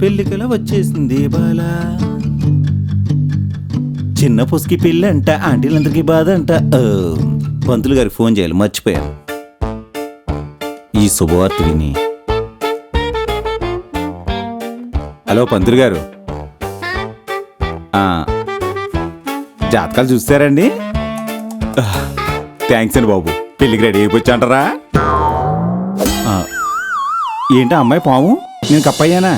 పెళ్లికల వచ్చేసింది బాల. చిన్న పుస్కి పెళ్ళి అంట, ఆంటీలందరికీ బాధ అంట. పంతులు గారికి ఫోన్ చేయాలి, మర్చిపోయాను. ఈ శుభవార్త విని, హలో పంతులు గారు, జాతకాలు చూస్తారండి? థ్యాంక్స్ అండి బాబు, పెళ్ళికి రెడీ అయిపోవచ్చు అంటారా? ఏంటి అమ్మాయి పాము, నేను కప్పయ్యానా?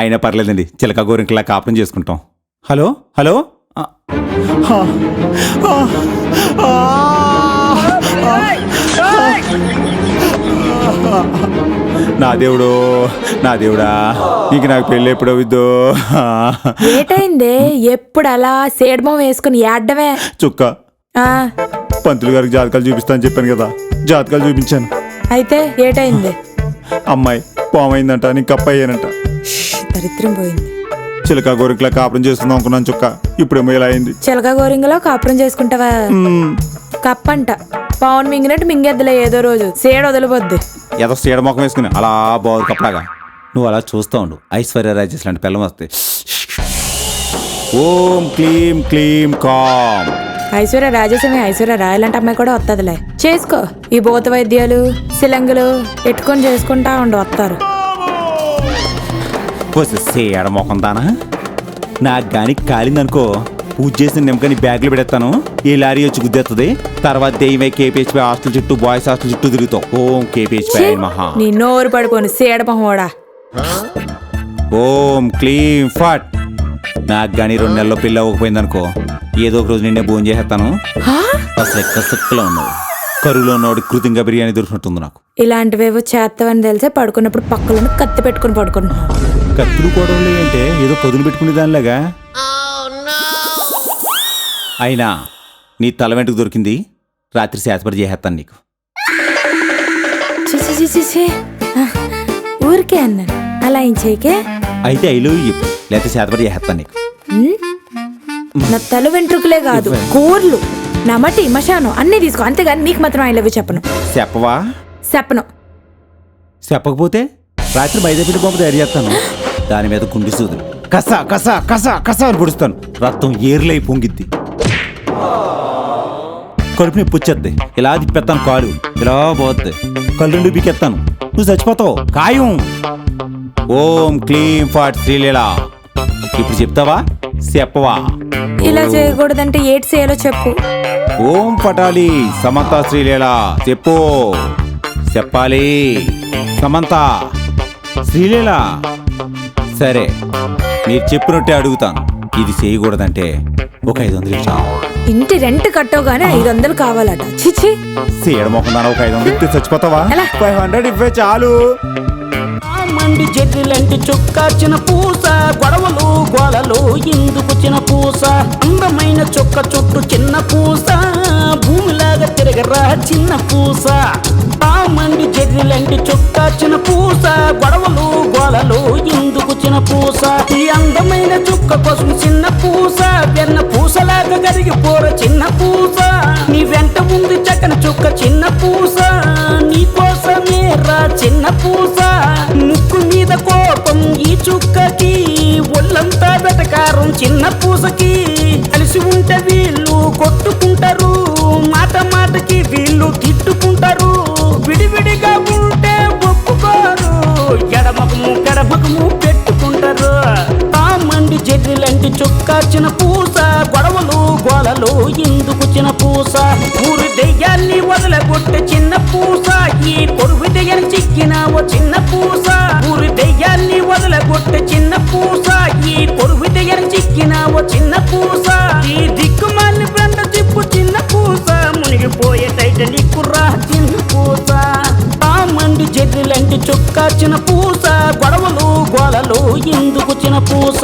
అయినా పర్లేదండి, చిలక గోరింకలా కాపురం చేసుకుంటాం. హలో హలో, నా దేవుడు, నా దేవుడా, ఇంక నాకు పెళ్ళి ఎప్పుడు అవుద్దో? ఏటైందే ఎప్పుడు అలా సేడమం వేసుకుని ఏడ్డమే? చుక్క, పంతులు గారికి జాతకాలు చూపిస్తాను చెప్పాను కదా, జాతకాలు చూపించాను. అయితే ఏటైంది? అమ్మాయి పామైందంట, నీకు కప్పయ్యానంట. దరిద్రం పోయింది. చిలక గోరింకలా కాపురం చేసుకుందాం అనుకున్నాను చుక్క, ఇప్పుడేమో ఇలా అయింది. చిలక గోరింగలో కాపురం చేసుకుంటావా? కప్పంట పవన్ మింగినట్టు మింగెద్దులే ఏదో రోజు, సేడ వదిలిపోద్ది. ఏదో సేడ మొఖం వేసుకుని అలా బాగు కప్పలాగా నువ్వు అలా చూస్తూ ఉండు, ఐశ్వర్య రాజేష్ లాంటి పిల్లం వస్తాయి. ఓం క్లీం క్లీం కామ్. ఐశ్వర్య రాజేశమే ఐశ్వర్య రాయాలంటే అమ్మాయి కూడా వస్తుందిలే. చేసుకో, ఈ భూత వైద్యాలు సిలంగులు పెట్టుకొని చేసుకుంటా ఉండు, వస్తారు. సేడ మొఖం దానా, నాకు గాని కాలిందనుకో, పూజ చేసిన నిమ్మకాని బ్యాగ్లో పెడతాను, ఈ లారీ వచ్చి గుద్దేస్తుంది. తర్వాత దెయ్యమై కేపీహెచ్పీ హాస్టల్ చుట్టూ, బాయ్స్ హాస్టల్ చుట్టూ తిరుగుతాం. ఓం కేపీహెచ్పీ మహా. నీ నోరు పడిపోను సేడమహోడా. ఓం క్లీం ఫట్. నాకు గాని 2 నెలల్లో పిల్ల అవ్వకపోయిందనుకో, ఏదో ఒక రోజు నిన్నే భోజనం చేసేస్తాను. అసలు ఎక్కసక్కలో ఉన్నావు, కరువులో ఉన్నవాడు కృతంగా బిర్యానీ దొరికినట్టుంది నాకు. ఇలాంటివేవో చేస్తావని తెలిసే పడుకున్నప్పుడు పక్కలను కత్తి పెట్టుకుని పడుకుంటున్నావు. కత్తులు కూడా అంటే ఏదో పొదులు పెట్టుకునే దానిలాగా. అయినా నీ తల వెంటకు దొరికింది, రాత్రి శాతపడి చేసేస్తాను నీకు. ఊరికే అన్నాను, అలా ఏం చేయకే. అయితే ఐ లవ్ యూ, లేకపోతే శాతపడి చేసేస్తాను నీకు. నా తల వెంట్రుకలే కాదు, కూర్లు, నమటి మశాను అన్నీ తీసుకో, అంతేగాని నీకు మాత్రం ఐ లవ్ యూ చెప్పను. చెప్పవా? చెప్పను. చెప్పకపోతే రాత్రి మైదాపిండి బొమ్మ తయారు చేస్తాను, దాని మీద గుండి సూదులు కసా కసా కసా కసా అని పొడుస్తాను, రక్తం ఏర్లై పొంగిద్ది, కడుపు నొప్పి వచ్చేద్ది, ఇలా తిప్పేస్తాను, కాలు ఇలా పోద్ది, కళ్ళు బీకెత్తాను, నువ్వు చచ్చిపోతావు ఖాయం. ఓం క్లీం ఫాట్ శ్రీలీలా. ఇప్పుడు చెప్తావా చెప్పవా? ఇలా చేయకూడదంటే ఏటి చేయాలో చెప్పు. ఓం పటాలి సమంత శ్రీలీలా చెప్పు. చెప్పాలి సమంత శ్రీలీలా. సరే మీరు చెప్పినట్టే అడుగుతాను, ఇది చేయకూడదంటే ఒక 500 చాలు. ఇంటి రెంట్ కట్టోగానే 500 కావాలట. చిచి, సేడమోకుండా ఒక 500 చచ్చిపోతావా? 500 ఇవ్వే చాలు. మండి జడ్రిలంటి చుక్కాచిన పూస, గొడవలు గోలలు ఇందుకొచ్చిన పూస, అందమైన చుక్క చుట్టూ చిన్న పూస, భూమిలాగా తిరగరా చిన్న పూస. ఆ మండి జడ్రిలంటి చుక్కాచిన పూస, గొడవలు గోలలు ఇందుకొచ్చిన పూస, ఈ అందమైన చుక్క కోసం చిన్న పూస, వెన్న పూసలాగా కరిగిపోర చిన్న పూస, నీ వెంట ఉంది చక్కని చుక్క చిన్న పూస, నీ కోసమే రా చిన్న పూస. ముక్కు మీద కోపం ఈ చుక్కకి, ఒళ్ళంతా వెటకారం చిన్న పూసకి, కలిసి ఉంటే వీళ్ళు కొట్టుకుంటారు, మాట మాటకి వీళ్ళు తిట్టుకుంటారు, విడివిడిగా ఉంటే ఒప్పుకోరు, ఎడమకము గడమకము పెట్టుకుంటారు. ఆ మండి జడ్రిలంటి చుక్కాచిన పూస, గొడవలు గోలలు ఇందుకొచ్చిన పూస, ఊరి దెయ్యాన్ని వదలగొట్టే చిన్న పూస, ఈ పొరుగు దెయ్యాన్ని చిక్కినావో చిన్న పూస, ఊరి దెయ్యాన్ని వదలగొట్టే చిన్న పూస, ఈ పొరుగు దెయ్యాన్ని చిక్కినావో చిన్న పూస, ఈ దిక్కుమాలిన బ్రండ తిప్పు చిన్న పూస, మునిగిపోయే టైటానిక్ రా చిన్న పూస. ఆ మండి జడ్రిలంటి చుక్కాచిన పూస, గొడవలు గోలలు ఇందుకొచ్చిన పూస.